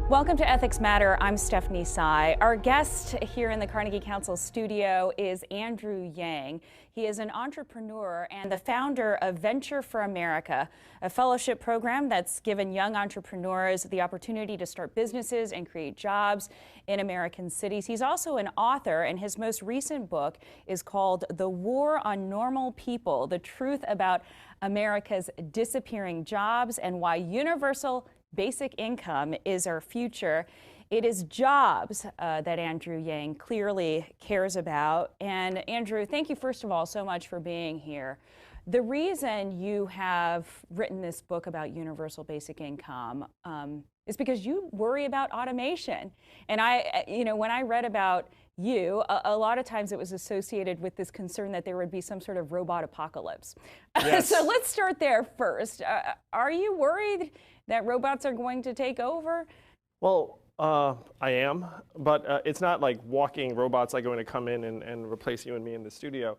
Welcome to Ethics Matter. I'm Stephanie Tsai. Our guest here in the Carnegie Council studio is Andrew Yang. He is an entrepreneur and the founder of Venture for America, a fellowship program that's given young entrepreneurs the opportunity to start businesses and create jobs in American cities. He's also an author, and his most recent book is called The War on Normal People: The Truth About America's Disappearing Jobs and Why Universal Basic Income is Our Future. It is jobs that Andrew Yang clearly cares about. And Andrew, thank you first of all so much for being here. The reason you have written this book about universal basic income is because you worry about automation. And when I read about you, a lot of times it was associated with this concern that there would be some sort of robot apocalypse. Yes. So let's start there first. Are you worried that robots are going to take over? Well, I am, but it's not like walking robots are going to come in and replace you and me in the studio.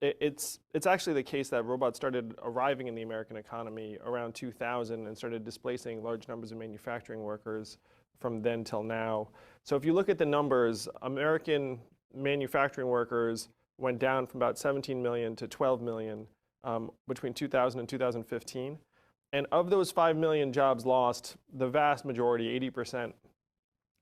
It's actually the case that robots started arriving in the American economy around 2000 and started displacing large numbers of manufacturing workers from then till now. So if you look at the numbers, American manufacturing workers went down from about 17 million to 12 million between 2000 and 2015. And of those 5 million jobs lost, the vast majority, 80%,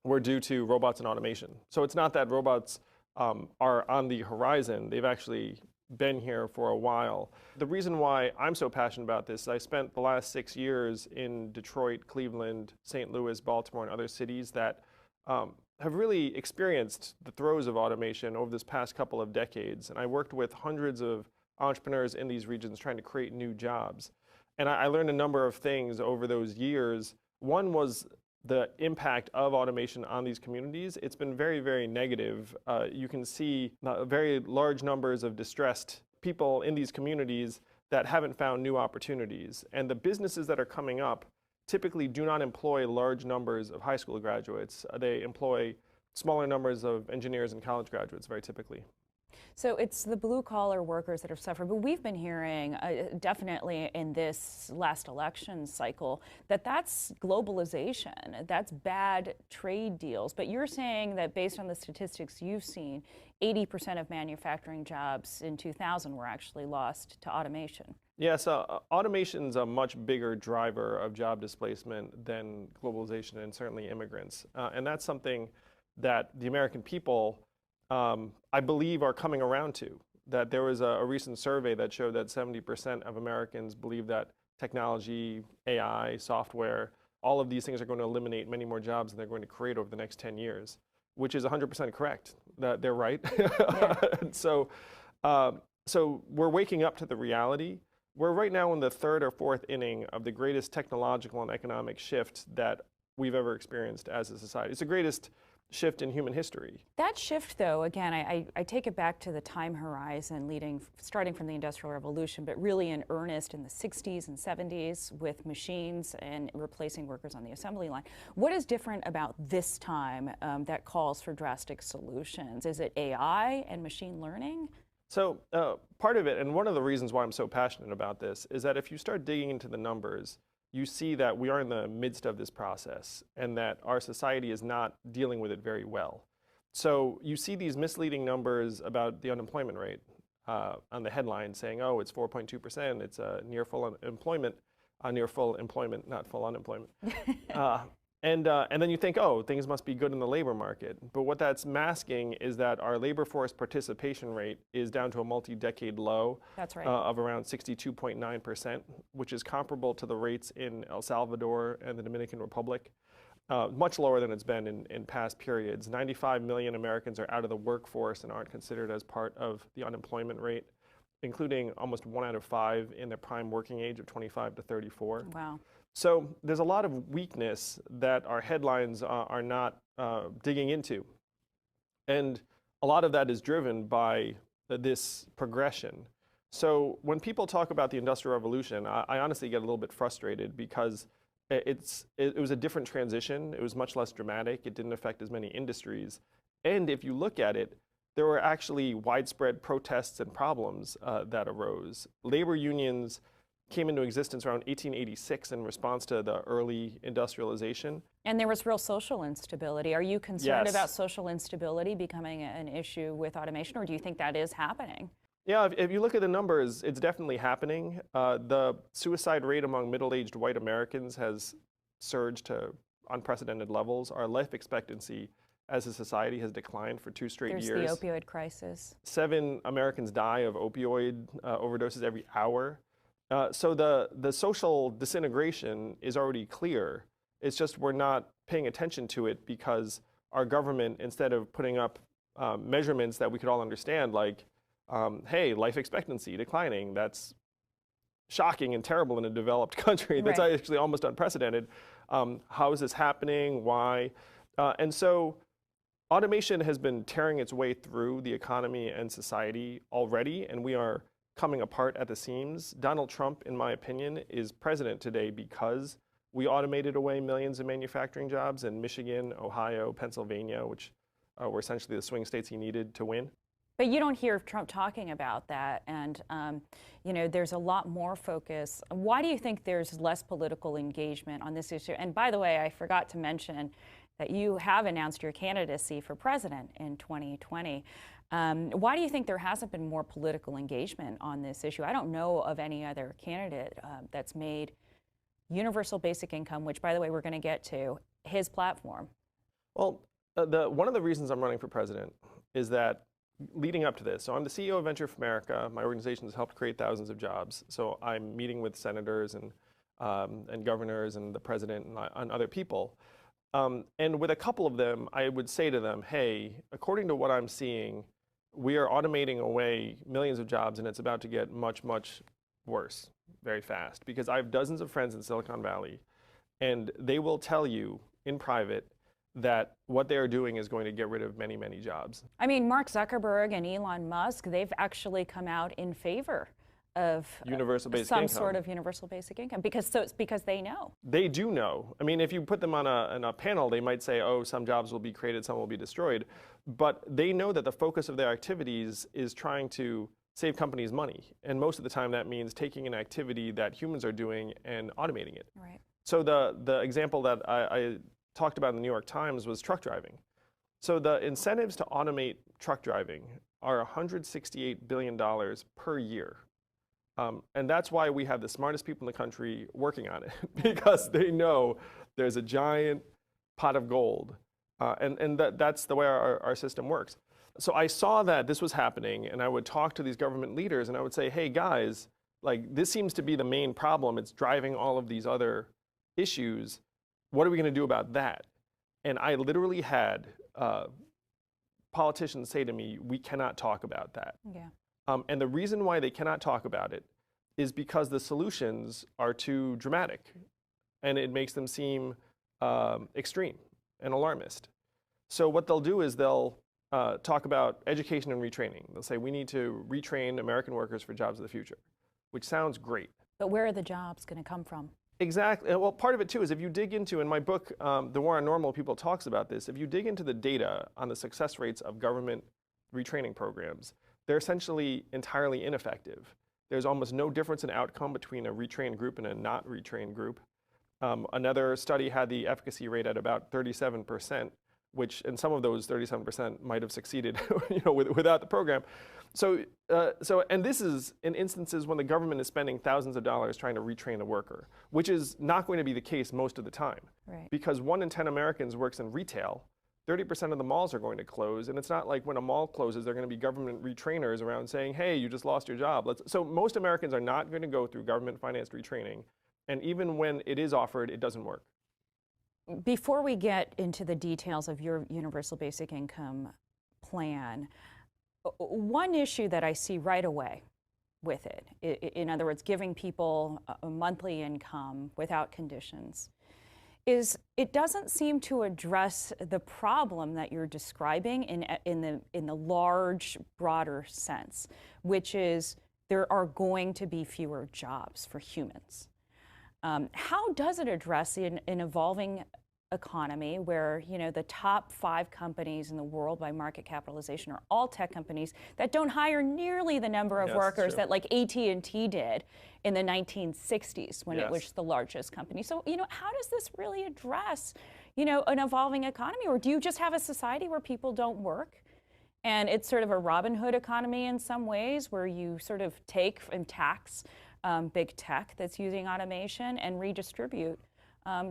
were due to robots and automation. So it's not that robots are on the horizon. They've actually been here for a while. The reason why I'm so passionate about this is I spent the last 6 years in Detroit, Cleveland, St. Louis, Baltimore, and other cities that have really experienced the throes of automation over this past couple of decades. And I worked with hundreds of entrepreneurs in these regions trying to create new jobs. And I learned a number of things over those years. One was the impact of automation on these communities. It's been very, very negative. You can see very large numbers of distressed people in these communities that haven't found new opportunities. And the businesses that are coming up typically do not employ large numbers of high school graduates. They employ smaller numbers of engineers and college graduates very typically. So it's the blue-collar workers that are suffering, but we've been hearing definitely in this last election cycle that that's globalization, that's bad trade deals. But you're saying that based on the statistics you've seen, 80% of manufacturing jobs in 2000 were actually lost to automation. Yeah, so automation's a much bigger driver of job displacement than globalization and certainly immigrants. And that's something that the American people I believe are coming around to. That there was a recent survey that showed that 70% of Americans believe that technology, AI, software, all of these things are going to eliminate many more jobs than they're going to create over the next 10 years, which is 100% correct. That they're right. Yeah. So we're waking up to the reality. We're right now in the third or fourth inning of the greatest technological and economic shift that we've ever experienced as a society. It's the greatest shift in human history. That shift, though, again, I take it back to the time horizon starting from the Industrial Revolution, but really in earnest in the 60s and 70s with machines and replacing workers on the assembly line. What is different about this time that calls for drastic solutions? Is it AI and machine learning? So part of it, and one of the reasons why I'm so passionate about this, is that if you start digging into the numbers, you see that we are in the midst of this process and that our society is not dealing with it very well. So you see these misleading numbers about the unemployment rate on the headline saying, oh, it's 4.2%, it's near full employment, not full unemployment. And then you think, oh, things must be good in the labor market. But what that's masking is that our labor force participation rate is down to a multi-decade low. That's right. Of around 62.9%, which is comparable to the rates in El Salvador and the Dominican Republic. Much lower than it's been in past periods. 95 million Americans are out of the workforce and aren't considered as part of the unemployment rate, including almost 1 out of 5 in their prime working age of 25 to 34. Wow. So there's a lot of weakness that our headlines are not digging into. And a lot of that is driven by this progression. So when people talk about the Industrial Revolution, I honestly get a little bit frustrated because it was a different transition. It was much less dramatic. It didn't affect as many industries. And if you look at it, there were actually widespread protests and problems that arose. Labor unions came into existence around 1886 in response to the early industrialization. And there was real social instability. Are you concerned Yes. about social instability becoming an issue with automation, or do you think that is happening? Yeah, if you look at the numbers, it's definitely happening. The suicide rate among middle-aged white Americans has surged to unprecedented levels. Our life expectancy as a society has declined for 2 straight years. There's the opioid crisis. 7 Americans die of opioid overdoses every hour. So the social disintegration is already clear. It's just we're not paying attention to it because our government, instead of putting up measurements that we could all understand, like, hey, life expectancy declining, that's shocking and terrible in a developed country. That's Right. actually almost unprecedented. How is this happening? Why? And so automation has been tearing its way through the economy and society already, and we are coming apart at the seams. Donald Trump, in my opinion, is president today because we automated away millions of manufacturing jobs in Michigan, Ohio, Pennsylvania, which were essentially the swing states he needed to win. But you don't hear Trump talking about that, and you know, there's a lot more focus. Why do you think there's less political engagement on this issue? And by the way, I forgot to mention that you have announced your candidacy for president in 2020. Why do you think there hasn't been more political engagement on this issue? I don't know of any other candidate that's made universal basic income, which, by the way, we're going to get to, his platform. Well, one of the reasons I'm running for president is that leading up to this, so I'm the CEO of Venture for America. My organization has helped create thousands of jobs. So I'm meeting with senators and governors and the president and other people. And with a couple of them, I would say to them, hey, according to what I'm seeing, we are automating away millions of jobs, and it's about to get much, much worse very fast. Because I have dozens of friends in Silicon Valley, and they will tell you in private that what they are doing is going to get rid of many, many jobs. I mean, Mark Zuckerberg and Elon Musk, they've actually come out in favor of Universal basic some income. sort of universal basic income because they know. They do know. I mean, if you put them on a panel, they might say, oh, some jobs will be created, some will be destroyed. But they know that the focus of their activities is trying to save companies money. And most of the time that means taking an activity that humans are doing and automating it. Right. So the example that I talked about in the New York Times was truck driving. So the incentives to automate truck driving are $168 billion per year. And that's why we have the smartest people in the country working on it, because they know there's a giant pot of gold. And that's the way our system works. So I saw that this was happening, and I would talk to these government leaders, and I would say, hey, guys, like, this seems to be the main problem. It's driving all of these other issues. What are we going to do about that? And I literally had politicians say to me, we cannot talk about that. Yeah. And the reason why they cannot talk about it is because the solutions are too dramatic, and it makes them seem extreme and alarmist. So what they'll do is they'll talk about education and retraining. They'll say, we need to retrain American workers for jobs of the future, which sounds great. But where are the jobs going to come from? Exactly. Well, part of it too is if you dig into, in my book, The War on Normal People talks about this, if you dig into the data on the success rates of government retraining programs, they're essentially entirely ineffective. There's almost no difference in outcome between a retrained group and a not retrained group. Another study had the efficacy rate at about 37%, which, and some of those 37% might have succeeded without the program. So and this is in instances when the government is spending thousands of dollars trying to retrain a worker, which is not going to be the case most of the time. Right. Because 1 in 10 Americans works in retail. 30% of the malls are going to close, and it's not like when a mall closes, they're going to be government retrainers around saying, hey, you just lost your job. So most Americans are not going to go through government-financed retraining, and even when it is offered, it doesn't work. Before we get into the details of your universal basic income plan, one issue that I see right away with it, in other words, giving people a monthly income without conditions, is it doesn't seem to address the problem that you're describing in the large, broader sense, which is there are going to be fewer jobs for humans. How does it address an evolving economy where, the top 5 companies in the world by market capitalization are all tech companies that don't hire nearly the number of Yes, workers true. that like AT&T did in the 1960s when it Yes. was the largest company. So, how does this really address, an evolving economy? Or do you just have a society where people don't work? And it's sort of a Robin Hood economy in some ways where you sort of take and tax big tech that's using automation and redistribute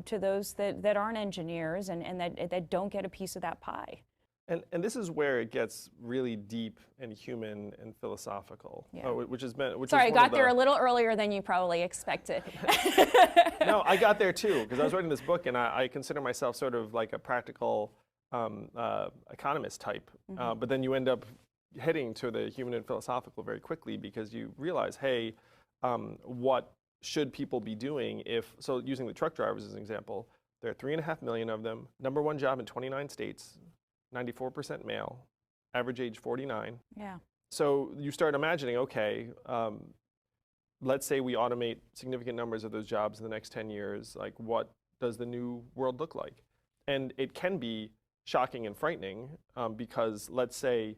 to those that aren't engineers and that don't get a piece of that pie. And this is where it gets really deep and human and philosophical, Yeah. which has been. Sorry, I got there a little earlier than you probably expected. No, I got there too because I was writing this book and I consider myself sort of like a practical economist type. But then you end up heading to the human and philosophical very quickly because you realize, hey, what should people be doing so using the truck drivers as an example, there are 3.5 million of them, number one job in 29 states, 94% male, average age 49. Yeah. So you start imagining, okay, let's say we automate significant numbers of those jobs in the next 10 years, like what does the new world look like? And it can be shocking and frightening because let's say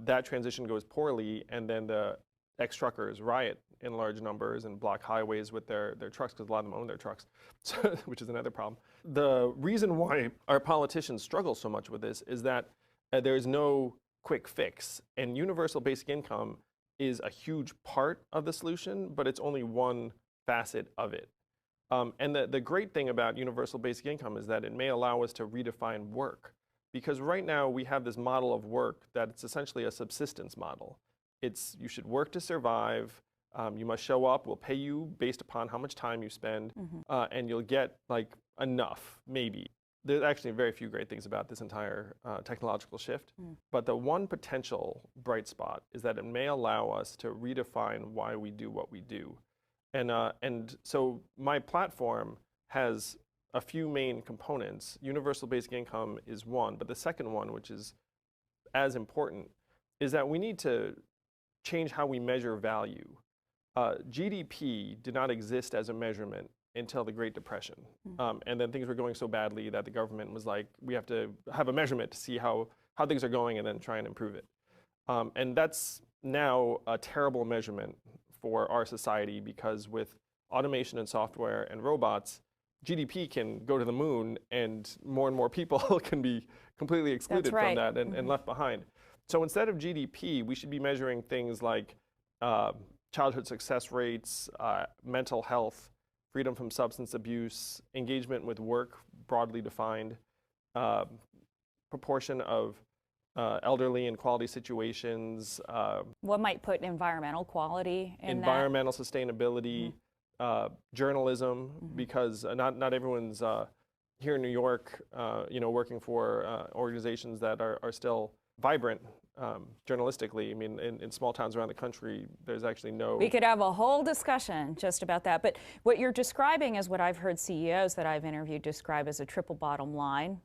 that transition goes poorly and then the ex-truckers riot in large numbers and block highways with their trucks because a lot of them own their trucks, which is another problem. The reason why our politicians struggle so much with this is that there is no quick fix, and universal basic income is a huge part of the solution, but it's only one facet of it. And the great thing about universal basic income is that it may allow us to redefine work, because right now we have this model of work that it's essentially a subsistence model. It's you should work to survive. You must show up. We'll pay you based upon how much time you spend, and you'll get like enough, maybe. There's actually very few great things about this entire technological shift, but the one potential bright spot is that it may allow us to redefine why we do what we do. And so my platform has a few main components. Universal basic income is one, but the second one, which is as important, is that we need to change how we measure value. GDP did not exist as a measurement until the Great Depression. And then things were going so badly that the government was like, we have to have a measurement to see how things are going and then try and improve it. And that's now a terrible measurement for our society because with automation and software and robots, GDP can go to the moon and more people can be completely excluded from that and left behind. So instead of GDP, we should be measuring things like childhood success rates, mental health, freedom from substance abuse, engagement with work, broadly defined, proportion of elderly in quality situations. What might put environmental quality in environmental sustainability, journalism, because not everyone's here in New York, working for organizations that are still vibrant journalistically. I mean, in small towns around the country, there's actually no... We could have a whole discussion just about that. But what you're describing is what I've heard CEOs that I've interviewed describe as a triple bottom line.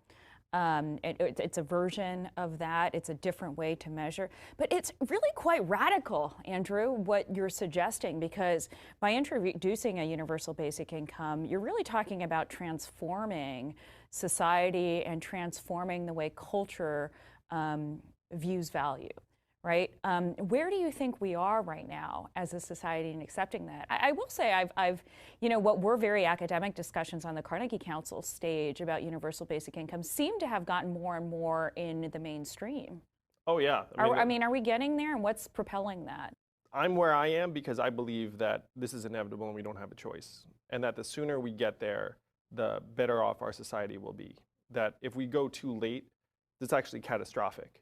It's a version of that. It's a different way to measure. But it's really quite radical, Andrew, what you're suggesting, because by introducing a universal basic income, you're really talking about transforming society and transforming the way culture views value, right? Where do you think we are right now as a society in accepting that? I will say I've what were very academic discussions on the Carnegie Council stage about universal basic income seem to have gotten more and more in the mainstream. Oh yeah. I mean, are we getting there, and what's propelling that? I'm where I am because I believe that this is inevitable and we don't have a choice. And that the sooner we get there, the better off our society will be. That if we go too late, it's actually catastrophic.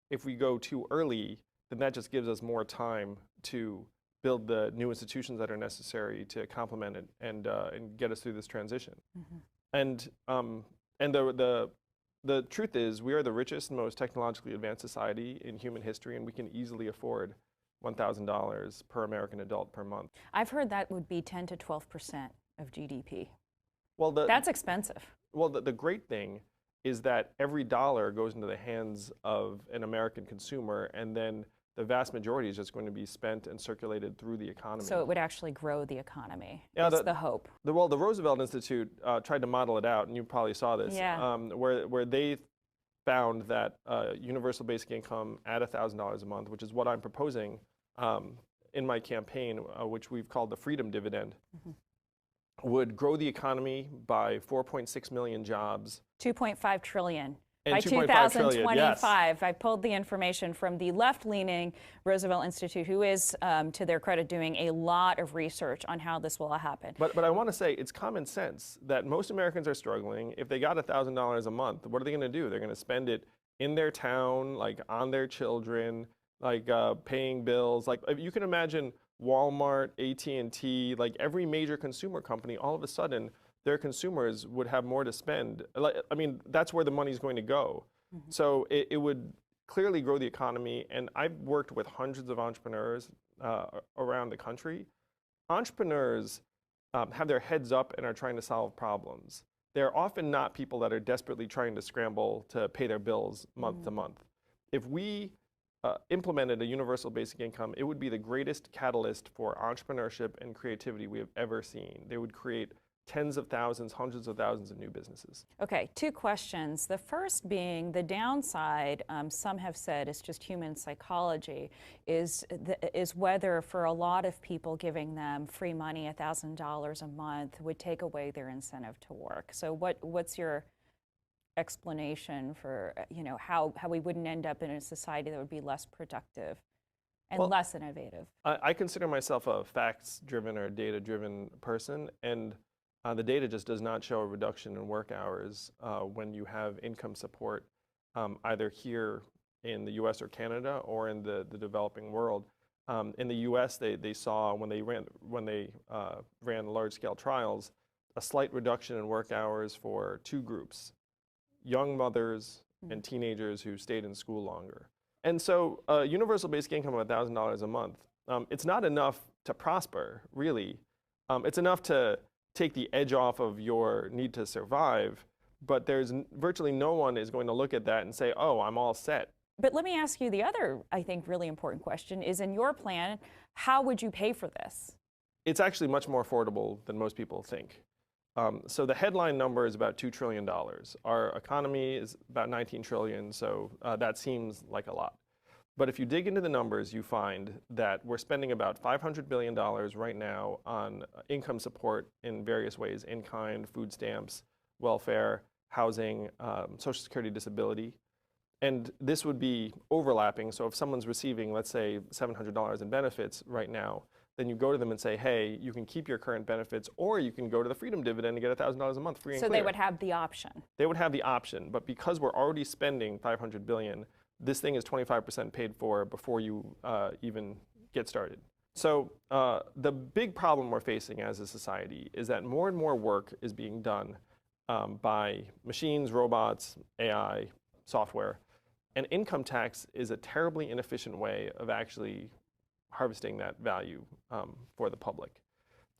If we go too early, then that just gives us more time to build the new institutions that are necessary to complement it and get us through this transition. And the truth is, we are the richest and most technologically advanced society in human history, and we can easily afford $1,000 per American adult per month. I've heard that would be 10 to 12% of GDP. Well, that's expensive. Well, the great thing is that every dollar goes into the hands of an American consumer, and then the vast majority is just going to be spent and circulated through the economy. So it would actually grow the economy. Yeah, That's the hope. The Roosevelt Institute tried to model it out, and you probably saw this, Yeah. where they found that universal basic income at $1,000 a month, which is what I'm proposing in my campaign, which we've called the Freedom Dividend, would grow the economy by 4.6 million jobs. 2.5 trillion. And By 2.5 trillion, 2025, yes. I pulled the information from the left-leaning Roosevelt Institute, who is, to their credit, doing a lot of research on how this will happen. But I want to say it's common sense that most Americans are struggling. If they got $1,000 a month, what are they going to do? They're going to spend it in their town, like on their children, like paying bills. Like you can imagine Walmart, AT&T, like every major consumer company, all of a sudden, their consumers would have more to spend. I mean, that's where the money's going to go. So it would clearly grow the economy. And I've worked with hundreds of entrepreneurs around the country. Entrepreneurs have their heads up and are trying to solve problems. They're often not people that are desperately trying to scramble to pay their bills month to month. If we implemented a universal basic income, it would be the greatest catalyst for entrepreneurship and creativity we have ever seen. They would create tens of thousands, hundreds of thousands of new businesses. Okay, two questions. The first being the downside, some have said is just human psychology, is whether for a lot of people giving them free money, $1,000 a month, would take away their incentive to work. So what's your explanation for how we wouldn't end up in a society that would be less productive and less innovative? I consider myself a facts-driven or data-driven person, and the data just does not show a reduction in work hours when you have income support either here in the US or Canada or in the developing world. In the US, they saw when they ran large-scale trials, a slight reduction in work hours for two groups, young mothers and teenagers who stayed in school longer. And so universal basic income of $1,000 a month, it's not enough to prosper, really. It's enough to take the edge off of your need to survive, but there's virtually no one is going to look at that and say, oh, I'm all set. But let me ask you the other, I think, really important question is, in your plan, how would you pay for this? It's actually much more affordable than most people think. So the headline number is about $2 trillion. Our economy is about 19 trillion, so that seems like a lot. But if you dig into the numbers, you find that we're spending about $500 billion right now on income support in various ways, in-kind, food stamps, welfare, housing, Social Security, disability. And this would be overlapping. So if someone's receiving, let's say, $700 in benefits right now, then you go to them and say, hey, you can keep your current benefits, or you can go to the Freedom Dividend and get $1,000 a month free and clear. So they would have the option. They would have the option. But because we're already spending $500 billion, this thing is 25% paid for before you even get started. So the big problem we're facing as a society is that more and more work is being done by machines, robots, AI, software. And income tax is a terribly inefficient way of actually harvesting that value for the public.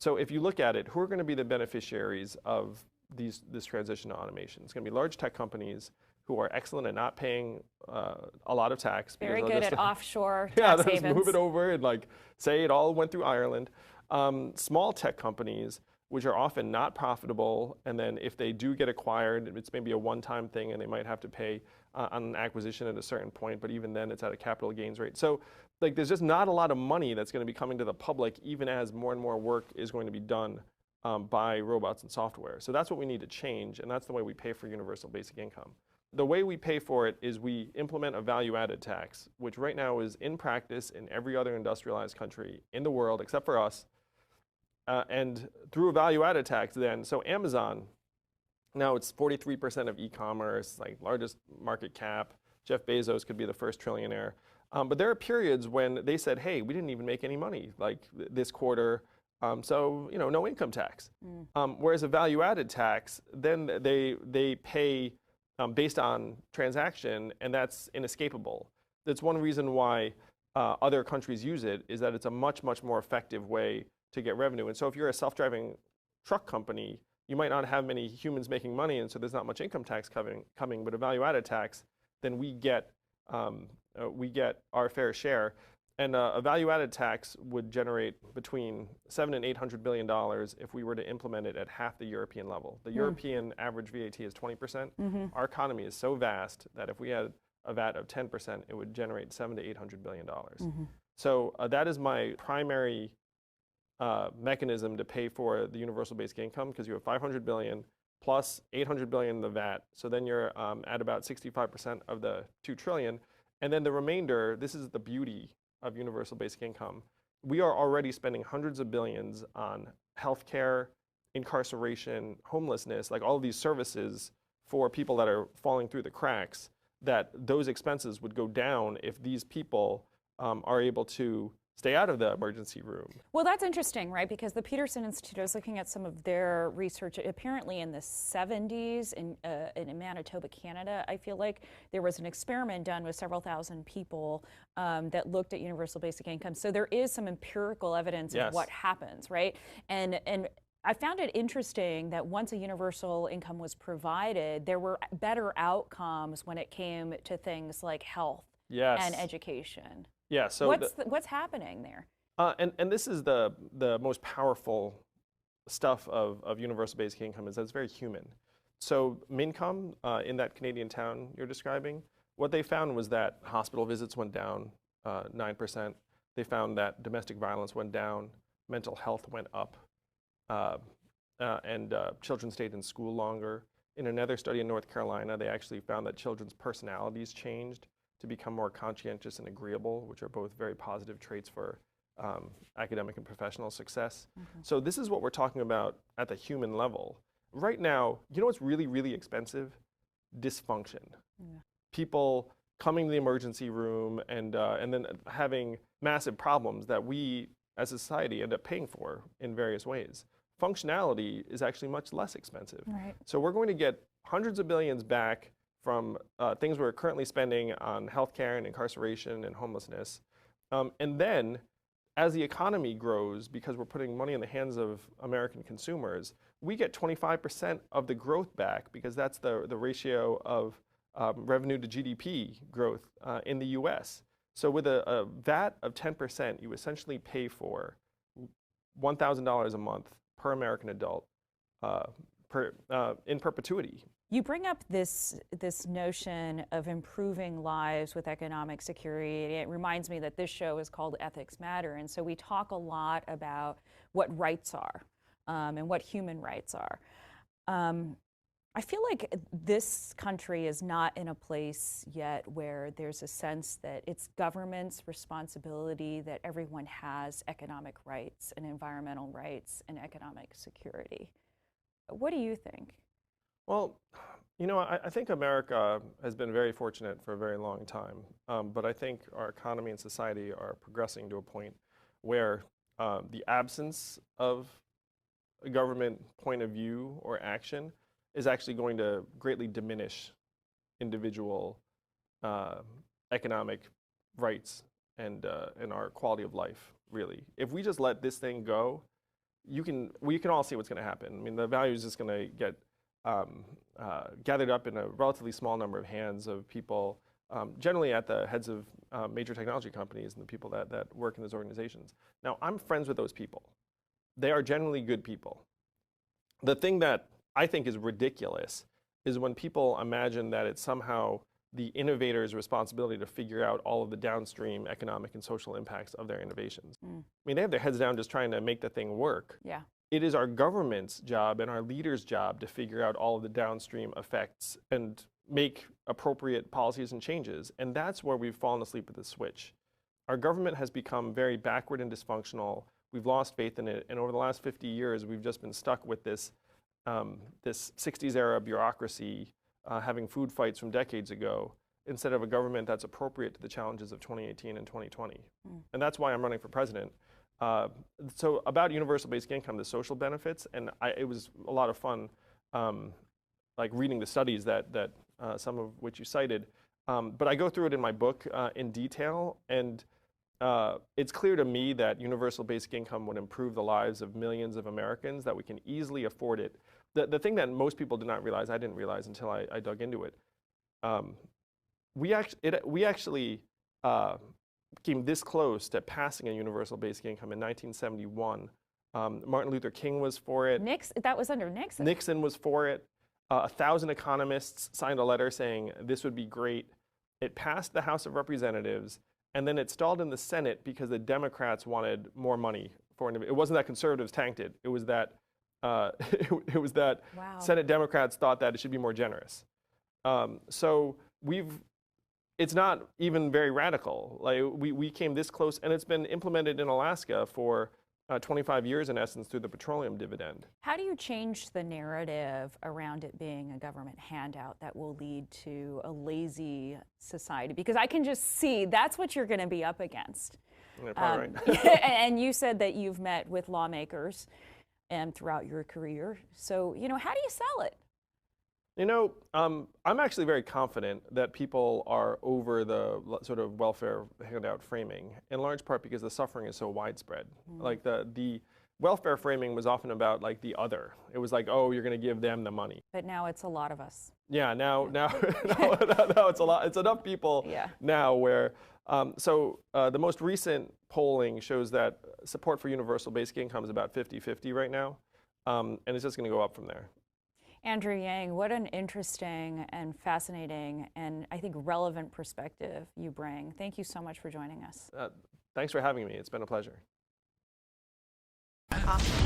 So if you look at it, who are going to be the beneficiaries of this transition to automation? It's going to be large tech companies who are excellent at not paying a lot of tax. Very good at offshore tax havens. Yeah, move it over and say it all went through Ireland. Small tech companies, which are often not profitable, and then if they do get acquired, it's maybe a one-time thing and they might have to pay on an acquisition at a certain point, but even then it's at a capital gains rate. So there's just not a lot of money that's going to be coming to the public, even as more and more work is going to be done by robots and software. So that's what we need to change, and that's the way we pay for universal basic income. The way we pay for it is we implement a value-added tax, which right now is in practice in every other industrialized country in the world except for us. And through a value-added tax then, so Amazon, now it's 43% of e-commerce, largest market cap. Jeff Bezos could be the first trillionaire. But there are periods when they said, hey, we didn't even make any money this quarter, so no income tax. Whereas a value-added tax, then they pay based on transaction, and that's inescapable. That's one reason why other countries use it, is that it's a much, much more effective way to get revenue. And so if you're a self-driving truck company, you might not have many humans making money, and so there's not much income tax coming, but a value-added tax, then we get we get our fair share. And a value-added tax would generate between $700 and $800 billion if we were to implement it at half the European level. The European average VAT is 20%. Our economy is so vast that if we had a VAT of 10%, it would generate $700 to $800 billion. So that is my primary mechanism to pay for the universal basic income, because you have 500 billion plus 800 billion in the VAT. So then you're at about 65% of the 2 trillion. And then the remainder, this is the beauty of universal basic income. We are already spending hundreds of billions on healthcare, incarceration, homelessness, like all of these services for people that are falling through the cracks, that those expenses would go down if these people are able to stay out of the emergency room. Well, that's interesting, right? Because the Peterson Institute, I was looking at some of their research, apparently in the 70s in Manitoba, Canada, I feel like there was an experiment done with several thousand people that looked at universal basic income. So there is some empirical evidence of what happens, right? And I found it interesting that once a universal income was provided, there were better outcomes when it came to things like health and education. Yeah, so what's happening there? And this is the most powerful stuff of universal basic income, is that it's very human. So Mincom, in that Canadian town you're describing, what they found was that hospital visits went down 9%. They found that domestic violence went down, mental health went up, and children stayed in school longer. In another study in North Carolina, they actually found that children's personalities changed to become more conscientious and agreeable, which are both very positive traits for academic and professional success. So this is what we're talking about at the human level. Right now, you know what's really, really expensive? Dysfunction. People coming to the emergency room and then having massive problems that we as a society end up paying for in various ways. Functionality is actually much less expensive. So we're going to get hundreds of billions back from things we're currently spending on healthcare and incarceration and homelessness. And then as the economy grows, because we're putting money in the hands of American consumers, we get 25% of the growth back, because that's the ratio of revenue to GDP growth in the US. So with a VAT of 10%, you essentially pay for $1,000 a month per American adult in perpetuity. You bring up this notion of improving lives with economic security. It reminds me that this show is called Ethics Matter, and so we talk a lot about what rights are and what human rights are. I feel like this country is not in a place yet where there's a sense that it's government's responsibility that everyone has economic rights and environmental rights and economic security. What do you think? Well, you know, I think America has been very fortunate for a very long time, but I think our economy and society are progressing to a point where the absence of a government point of view or action is actually going to greatly diminish individual economic rights and our quality of life, really. If we just let this thing go, we can all see what's going to happen. I mean, the value is just going to get gathered up in a relatively small number of hands of people, generally at the heads of major technology companies and the people that work in those organizations. Now, I'm friends with those people. They are generally good people. The thing that I think is ridiculous is when people imagine that it's somehow the innovator's responsibility to figure out all of the downstream economic and social impacts of their innovations. I mean, they have their heads down just trying to make the thing work. It is our government's job and our leaders' job to figure out all of the downstream effects and make appropriate policies and changes. And that's where we've fallen asleep at the switch. Our government has become very backward and dysfunctional. We've lost faith in it. And over the last 50 years, we've just been stuck with this 60s era bureaucracy, having food fights from decades ago, instead of a government that's appropriate to the challenges of 2018 and 2020. And that's why I'm running for president. So about universal basic income, the social benefits, and it was a lot of fun, like reading the studies that some of which you cited. But I go through it in my book in detail, and it's clear to me that universal basic income would improve the lives of millions of Americans, that we can easily afford it. The thing that most people did not realize, I didn't realize until I dug into it, we actually came this close to passing a universal basic income in 1971. Martin Luther King was for it. That was under Nixon. Nixon was for it. 1,000 economists signed a letter saying this would be great. It passed the House of Representatives, and then it stalled in the Senate because the Democrats wanted more money for it. It wasn't that conservatives tanked it. It was that it was that Wow. Senate Democrats thought that it should be more generous. So it's not even very radical. Like we came this close, and it's been implemented in Alaska for 25 years in essence through the petroleum dividend. How do you change the narrative around it being a government handout that will lead to a lazy society? Because I can just see that's what you're going to be up against. Yeah, probably right. And you said that you've met with lawmakers and throughout your career. So, how do you sell it? I'm actually very confident that people are over the sort of welfare handout framing, in large part because the suffering is so widespread. Like the welfare framing was often about like the other. It was like, oh, you're going to give them the money. But now it's a lot of us. Yeah, now it's a lot. It's enough people now where. The most recent polling shows that support for universal basic income is about 50-50 right now, and it's just going to go up from there. Andrew Yang, what an interesting and fascinating and I think relevant perspective you bring. Thank you so much for joining us. Thanks for having me. It's been a pleasure. Awesome.